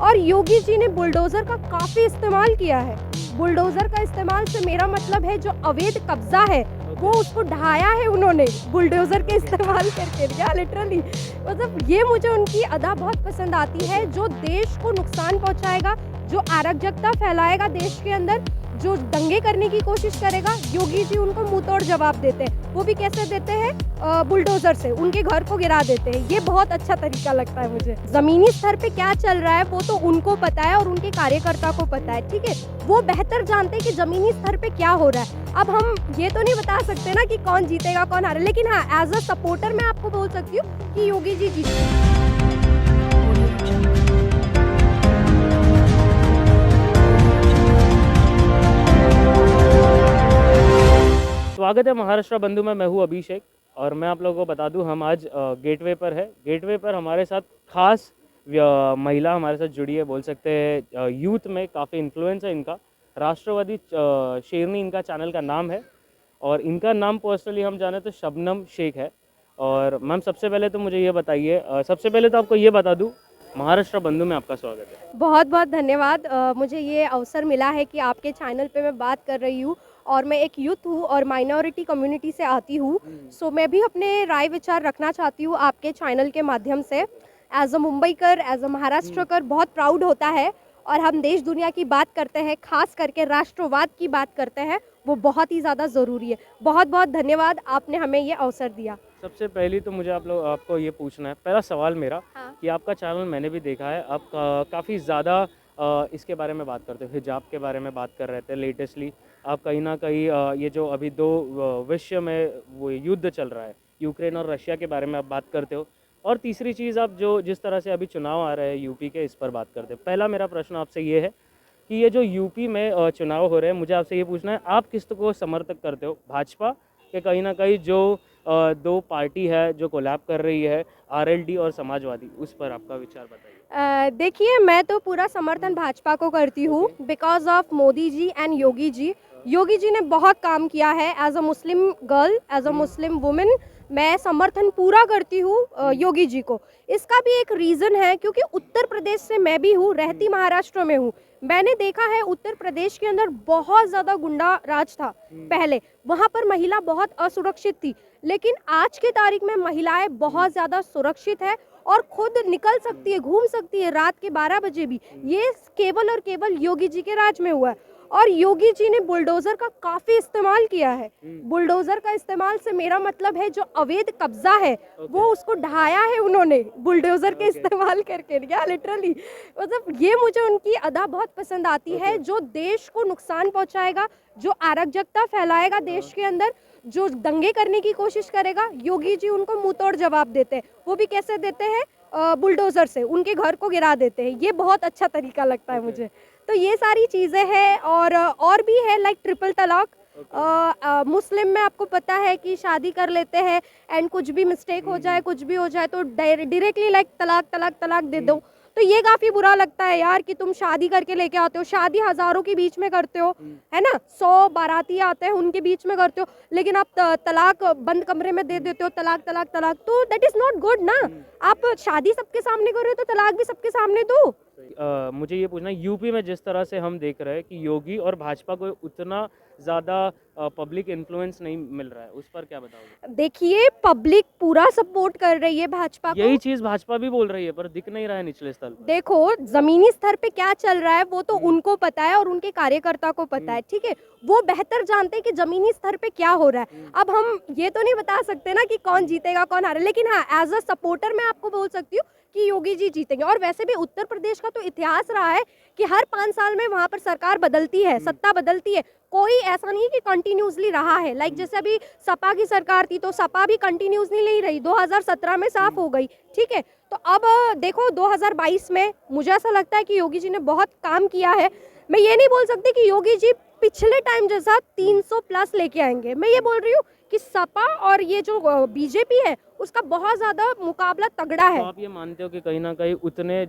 और योगी जी ने बुलडोज़र का काफ़ी इस्तेमाल किया है। बुलडोज़र का इस्तेमाल से मेरा मतलब है जो अवैध कब्ज़ा है, वो उसको ढाया है उन्होंने बुलडोज़र के इस्तेमाल करके, या लिटरली मतलब ये मुझे उनकी अदा बहुत पसंद आती है, जो देश को नुकसान पहुँचाएगा, जो अराजकता फैलाएगा देश के अंदर, जो दंगे करने की कोशिश करेगा, योगी जी उनको मुँहतोड़ जवाब देते हैं। वो भी कैसे देते हैं? बुलडोज़र से, उनके घर को गिरा देते हैं। ये बहुत अच्छा तरीका लगता है मुझे। ज़मीनी स्तर पे क्या चल रहा है वो तो उनको पता है और उनके कार्यकर्ता को पता है, ठीक है? वो बेहतर जानते हैं कि ज़मीनी स्तर पे क्या हो रहा है। अब हम ये तो नहीं बता सकते ना कि कौन जीतेगा, कौन हारेगा, लेकिन हाँ, एज़ अ सपोर्टर मैं आपको बोल सकती हूँ कि योगी जी जीतेंगे। स्वागत है महाराष्ट्र बंधु में। मैं हूँ अभिषेक और मैं आप लोगों को बता दूं, हम आज गेटवे पर है। गेटवे पर हमारे साथ खास महिला हमारे साथ जुड़ी है, बोल सकते हैं यूथ में काफ़ी इन्फ्लुएंस है इनका। राष्ट्रवादी शेरनी इनका चैनल का नाम है और इनका नाम पर्सनली हम जाने तो शबनम शेख है। और मैम सबसे पहले तो मुझे ये बताइए, सबसे पहले तो आपको ये बता दूँ, महाराष्ट्र बंधु में आपका स्वागत है। बहुत बहुत धन्यवाद। मुझे ये अवसर मिला है कि आपके चैनल पे मैं बात कर रही हूँ और मैं एक यूथ हूँ और माइनॉरिटी कम्युनिटी से आती हूँ। सो मैं भी अपने राय विचार रखना चाहती हूँ आपके चैनल के माध्यम से। As a Mumbaikar, as a Maharashtrakar बहुत प्राउड होता है और हम देश दुनिया की बात करते हैं, खास करके राष्ट्रवाद की बात करते हैं, वो बहुत ही ज़्यादा ज़रूरी है। बहुत बहुत धन्यवाद, आपने हमें ये अवसर दिया। सबसे पहली तो मुझे आपको ये पूछना है, पहला सवाल मेरा हाँ। कि आपका चैनल मैंने भी देखा है, आप काफ़ी ज़्यादा इसके बारे में बात करते हो, हिजाब के बारे में बात कर रहे थे लेटेस्टली। आप कहीं ना कहीं ये जो अभी दो विश्व में वो युद्ध चल रहा है, यूक्रेन और रशिया के बारे में आप बात करते हो। और तीसरी चीज़, आप जो जिस तरह से अभी चुनाव आ रहे हैं यूपी के, इस पर बात करते हो। पहला मेरा प्रश्न आपसे ये है कि ये जो यूपी में चुनाव हो रहे हैं, मुझे आपसे ये पूछना है, आप किस को समर्थक करते हो? भाजपा के कहीं ना कहीं जो दो पार्टी है जो कोलैब कर रही है, आरएलडी और समाजवादी, उस पर आपका विचार बताइए। देखिए, मैं तो पूरा समर्थन भाजपा को करती हूँ because of Modi ji and Yogi ji. Yogi ji ने बहुत काम किया है। As a Muslim girl, as a Muslim women, मैं समर्थन पूरा करती हूँ योगी जी को। इसका भी एक रीज़न है क्योंकि उत्तर प्रदेश से मैं भी हूँ, रहती महाराष्ट्र में हूँ। मैंने देखा है उत्तर प्रदेश के अंदर बहुत ज़्यादा गुंडा राज था पहले, वहाँ पर महिला बहुत असुरक्षित थी, लेकिन आज के तारीख में महिलाएं बहुत ज़्यादा सुरक्षित है और खुद निकल सकती है, घूम सकती है रात के 12 बजे भी। ये केवल और केवल योगी जी के राज में हुआ है। और योगी जी ने बुलडोज़र का काफ़ी इस्तेमाल किया है। बुलडोज़र का इस्तेमाल से मेरा मतलब है जो अवैध कब्जा है, वो उसको ढाया है उन्होंने बुलडोज़र के इस्तेमाल करके, या लिटरली मतलब ये मुझे उनकी अदा बहुत पसंद आती है, जो देश को नुकसान पहुंचाएगा, जो अराजकता फैलाएगा देश के अंदर, जो दंगे करने की कोशिश करेगा, योगी जी उनको मुंहतोड़ जवाब देते हैं। वो भी कैसे देते हैं? बुलडोज़र से, उनके घर को गिरा देते हैं। ये बहुत अच्छा तरीका लगता है मुझे। तो ये सारी चीज़ें हैं और भी है, लाइक ट्रिपल तलाक। मुस्लिम में आपको पता है कि शादी कर लेते हैं एंड कुछ भी मिस्टेक हो जाए, कुछ भी हो जाए तो डायरेक्टली लाइक तलाक तलाक तलाक दे दो। तो ये काफ़ी बुरा लगता है यार कि तुम शादी करके लेके आते हो, शादी हज़ारों के बीच में करते हो, है ना? 100 बाराती आते हैं, उनके बीच में करते हो, लेकिन आप तलाक बंद कमरे में दे देते हो, तलाक तलाक तलाक। तो दैट इज़ नॉट गुड ना। आप शादी सबके सामने कर रहे हो तो तलाक भी सबके सामने दो। मुझे ये पूछना है, यूपी में जिस तरह से हम देख रहे हैं कि योगी और भाजपा को उतना ज़्यादा पब्लिक इन्फ्लुएंस नहीं मिल रहा है, उस पर क्या बताओगे? देखिए, पब्लिक पूरा सपोर्ट कर रही है भाजपा को। यही चीज़ भाजपा भी बोल रही है, पर दिख नहीं रहा है निचले स्तर पर। देखो, जमीनी स्तर पे क्या चल रहा है वो तो उनको पता है और उनके कार्यकर्ता को पता है, ठीक है? वो बेहतर जानते हैं कि जमीनी स्तर पे क्या हो रहा है। अब हम ये तो नहीं बता सकते ना कि कौन जीतेगा, कौन हारेगा, लेकिन हाँ, एज अ सपोर्टर मैं आपको बोल सकती हूँ कि योगी जी जीतेंगे। और वैसे भी उत्तर प्रदेश का तो इतिहास रहा है कि हर 5 साल में वहाँ पर सरकार बदलती है, सत्ता बदलती है। कोई ऐसा नहीं है कि कंटिन्यूसली रहा है। लाइक जैसे अभी सपा की सरकार थी तो सपा भी कंटिन्यूसली नहीं रही, 2017 में साफ हो गई, ठीक है? तो अब देखो 2022 में मुझे ऐसा लगता है कि योगी जी ने बहुत काम किया है। मैं ये नहीं बोल सकती कि योगी जी पिछले टाइम जैसा 300 प्लस लेके आएंगे। मैं ये बोल रही हूँ कि सपा और ये जो बीजेपी है उसका बहुत ज़्यादा मुकाबला तगड़ा तो है। आप ये मानते हो कि कहीं ना कहीं उतने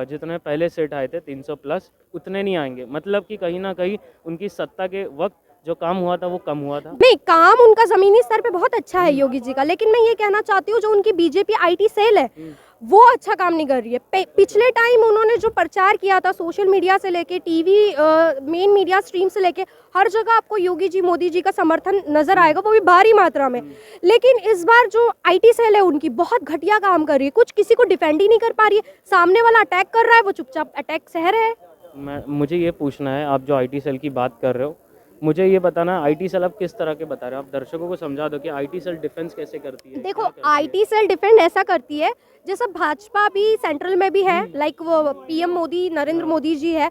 जितने पहले सेट आए थे 300 प्लस, उतने नहीं आएंगे? मतलब कि कहीं ना कहीं उनकी सत्ता के वक्त जो काम हुआ था वो कम हुआ था? नहीं, काम उनका जमीनी स्तर पे बहुत अच्छा है योगी जी का, लेकिन मैं ये कहना चाहती हूँ जो उनकी बीजेपी आईटी सेल है वो अच्छा काम नहीं कर रही है। पिछले टाइम उन्होंने जो प्रचार किया था सोशल मीडिया से लेके टीवी मेन मीडिया स्ट्रीम से लेके हर जगह आपको योगी जी मोदी जी का समर्थन नजर आएगा, वो भी भारी मात्रा में। लेकिन इस बार जो आईटी सेल है उनकी बहुत घटिया काम कर रही है, कुछ किसी को डिफेंड ही नहीं कर पा रही है। सामने वाला अटैक कर रहा है, वो चुपचाप अटैक सह रहे हैं। मुझे ये पूछना है, आप जो आईटी सेल की बात कर रहे हो, मुझे ये बताना आईटी सेल आप किस तरह के बता रहे हो? आप दर्शकों को समझा दो कि आईटी सेल डिफेंस कैसे करती है। देखो, क्या करती है? आईटी सेल डिफेंड ऐसा करती है जैसा भाजपा भी सेंट्रल में भी है, लाइक वो पीएम मोदी नरेंद्र मोदी जी है,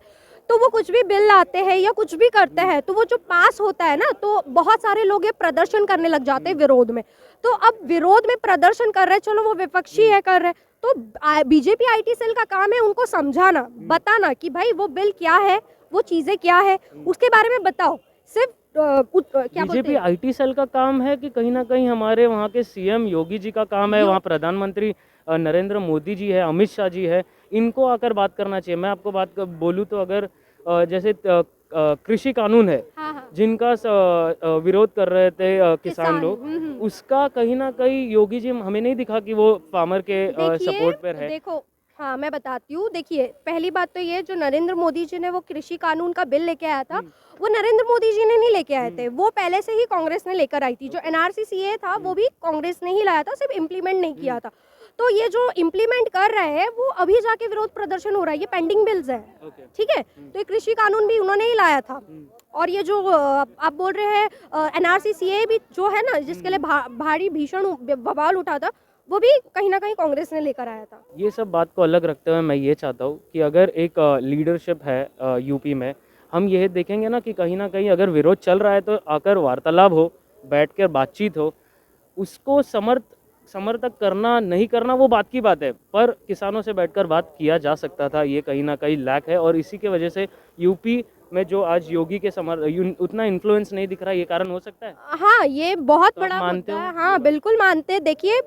तो वो कुछ भी बिल लाते हैं या कुछ भी करते हैं तो वो जो पास होता है ना, तो बहुत सारे लोग ये प्रदर्शन करने लग जाते हैं विरोध में। तो अब विरोध में प्रदर्शन कर रहे हैं, चलो वो विपक्षी है कर रहे हैं, तो बीजेपी आईटी सेल का काम है उनको समझाना, बताना कि भाई वो बिल क्या है, वो चीजें क्या है, उसके बारे में बताओ। सिर्फ क्या बोलते बीजेपी हैं, आईटी सेल का काम है कि कहीं ना कहीं हमारे वहाँ के सीएम योगी जी का काम है, वहाँ प्रधानमंत्री नरेंद्र मोदी जी है, अमित शाह जी है, इनको आकर बात करना चाहिए। मैं आपको बोलूँ तो अगर जैसे कृषि कानून है हाँ हाँ जिनका विरोध कर रहे थे किसान लोग, उसका कहीं ना कहीं योगी जी हमें नहीं दिखा कि वो फार्मर के सपोर्ट पर है। देखो, हाँ मैं बताती हूँ। देखिए, पहली बात तो ये जो नरेंद्र मोदी जी ने वो कृषि कानून का बिल लेके आया था, वो नरेंद्र मोदी जी ने नहीं लेके आए थे, वो पहले से ही कांग्रेस ने लेकर आई थी। जो एनआरसी सीए था वो भी कांग्रेस ने ही लाया था, सिर्फ इम्प्लीमेंट नहीं किया था। तो ये जो इम्प्लीमेंट कर रहे हैं वो अभी जाके विरोध प्रदर्शन हो रहा है, ये पेंडिंग बिल्स है, ठीक है। तो ये कृषि कानून भी उन्होंने ही लाया था, और ये जो आप बोल रहे हैं एनआरसी सीए भी जो है ना, जिसके लिए भारी भीषण बवाल उठा था, वो भी कहीं ना कहीं कांग्रेस ने लेकर आया था। ये सब बात को अलग रखते हुए मैं ये चाहता हूँ कि अगर एक लीडरशिप है यूपी में, हम ये देखेंगे ना कि कहीं ना कहीं अगर विरोध चल रहा है तो आकर वार्तालाप हो, बैठकर बातचीत हो, उसको समर्थक करना नहीं करना वो बात की बात है, पर किसानों से बैठकर बात किया जा सकता था, ये कहीं ना कहीं लैक है। और इसी के वजह से यूपी में जो आज योगी के उतना इन्फ्लुएंस नहीं दिख रहा, ये कारण हो सकता है। हाँ, ये बहुत तो बड़ा आप मानते मुद्दा है। हो? हाँ बिल्कुल मानते हैं। देखिए,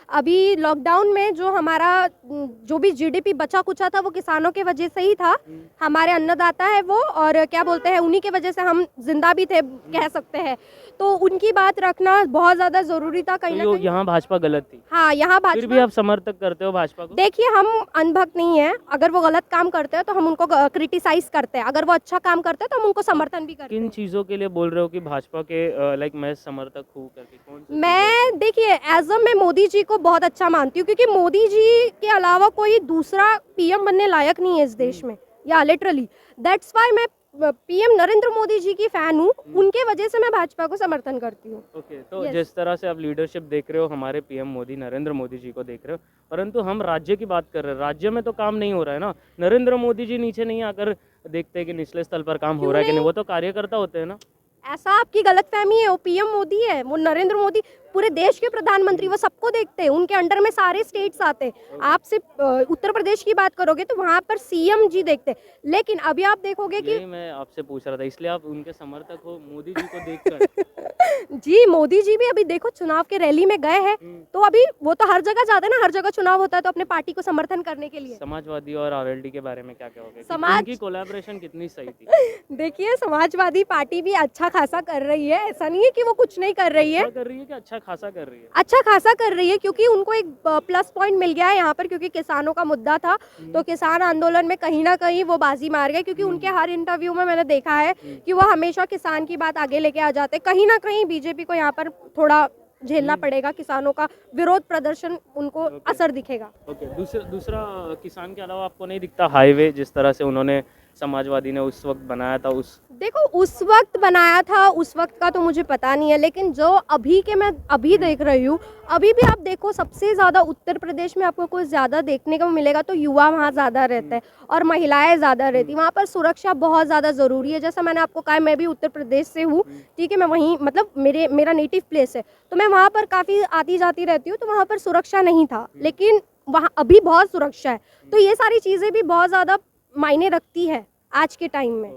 अभी लॉकडाउन में जो हमारा जो भी जीडीपी बचा कुचा था वो किसानों के वजह से ही था। हमारे अन्नदाता है वो, और क्या बोलते हैं, उन्हीं के वजह से हम जिंदा भी थे कह सकते हैं। तो उनकी बात रखना बहुत ज्यादा जरूरी था कहीं ना तो कहीं। यहाँ भाजपा गलत थी, हाँ, यहाँ फिर भी भाजपा, आप समर्थक करते हो भाजपा को? देखिए हम अनभक्त नहीं है, अगर वो गलत काम करते हैं तो हम उनको क्रिटिसाइज करते हैं, अगर वो अच्छा काम करते हैं तो हम उनको समर्थन भी करते किन हैं। चीज़ों के लिए बोल रहे हो कि भाजपा के लाइक मैं समर्थक हूँ करके? कौन सी चीज़ों मैं, देखिए, एज अ मैं मोदी जी को बहुत अच्छा मानती हूँ, क्योंकि मोदी जी के अलावा कोई दूसरा पीएम बनने लायक नहीं है इस देश में, या लिटरली दैट्स व्हाई मैं पीएम नरेंद्र मोदी जी की फैन हूँ, उनके वजह से मैं भाजपा को समर्थन करती हूँ। ओके, तो Yes. जिस तरह से आप लीडरशिप देख रहे हो हमारे पीएम मोदी नरेंद्र मोदी जी को देख रहे हो, परंतु हम राज्य की बात कर रहे हैं, राज्य में तो काम नहीं हो रहा है ना। नरेंद्र मोदी जी नीचे नहीं आकर देखते हैं कि निचले स्तर पर काम हो रहा है कि नहीं, वो तो कार्यकर्ता होते हैं ना। ऐसा आपकी गलतफहमी है, वो पीएम मोदी है, वो नरेंद्र मोदी पूरे देश के प्रधानमंत्री, वो सबको देखते हैं, उनके अंडर में सारे स्टेट्स आते हैं। आप सिर्फ उत्तर प्रदेश की बात करोगे तो वहाँ पर सीएम जी देखते हैं, लेकिन अभी आप देखोगे कि यही मैं आपसे पूछ रहा था, इसलिए आप उनके समर्थक हो मोदी जी को देखकर। जी, मोदी जी भी अभी देखो चुनाव के रैली में गए हैं, तो अभी वो तो हर जगह जाते हैं ना, हर जगह चुनाव होता है तो अपने पार्टी को समर्थन करने के लिए। समाजवादी और आरएलडी के बारे में क्या कहोगे? समाज- कोलैबोरेशन कितनी सही थी? देखिए, समाजवादी पार्टी भी अच्छा खासा कर रही है, ऐसा नहीं है कि वो कुछ नहीं कर रही है, अच्छा कर रही है कि अच्छा खासा कर रही है? अच्छा खासा कर रही है, क्योंकि उनको एक प्लस पॉइंट मिल गया है यहाँ पर, क्योंकि किसानों का मुद्दा था, तो किसान आंदोलन में कहीं ना कहीं वो बाजी मार गए, क्योंकि उनके हर इंटरव्यू में मैंने देखा है कि वो हमेशा किसान की बात आगे लेके आ जाते। कहीं ना कहीं बीजेपी को यहाँ पर थोड़ा झेलना पड़ेगा, किसानों का विरोध प्रदर्शन उनको असर दिखेगा। ओके, दूसरा किसान के अलावा आपको नहीं दिखता हाईवे जिस तरह से उन्होंने समाजवादी ने उस वक्त बनाया था? देखो, उस वक्त बनाया था, उस वक्त का तो मुझे पता नहीं है, लेकिन जो अभी के मैं अभी देख रही हूँ, अभी भी आप देखो सबसे ज़्यादा उत्तर प्रदेश में आपको कुछ ज़्यादा देखने को मिलेगा तो युवा वहाँ ज़्यादा रहते हैं और महिलाएं ज़्यादा रहती, वहाँ पर सुरक्षा बहुत ज़्यादा ज़रूरी है। जैसा मैंने आपको कहा, मैं भी उत्तर प्रदेश से हूँ, ठीक है, मैं वहीं, मतलब मेरा नेटिव प्लेस है, तो मैं वहाँ पर काफ़ी आती जाती रहती हूँ, तो वहाँ पर सुरक्षा नहीं था, लेकिन वहाँ अभी बहुत सुरक्षा है। तो ये सारी चीज़ें भी बहुत ज़्यादा मायने रखती है आज के टाइम में।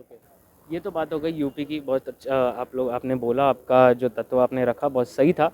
ये तो बात हो गई यूपी की, बहुत अच्छा आपने बोला, आपका जो तत्व आपने रखा बहुत सही था।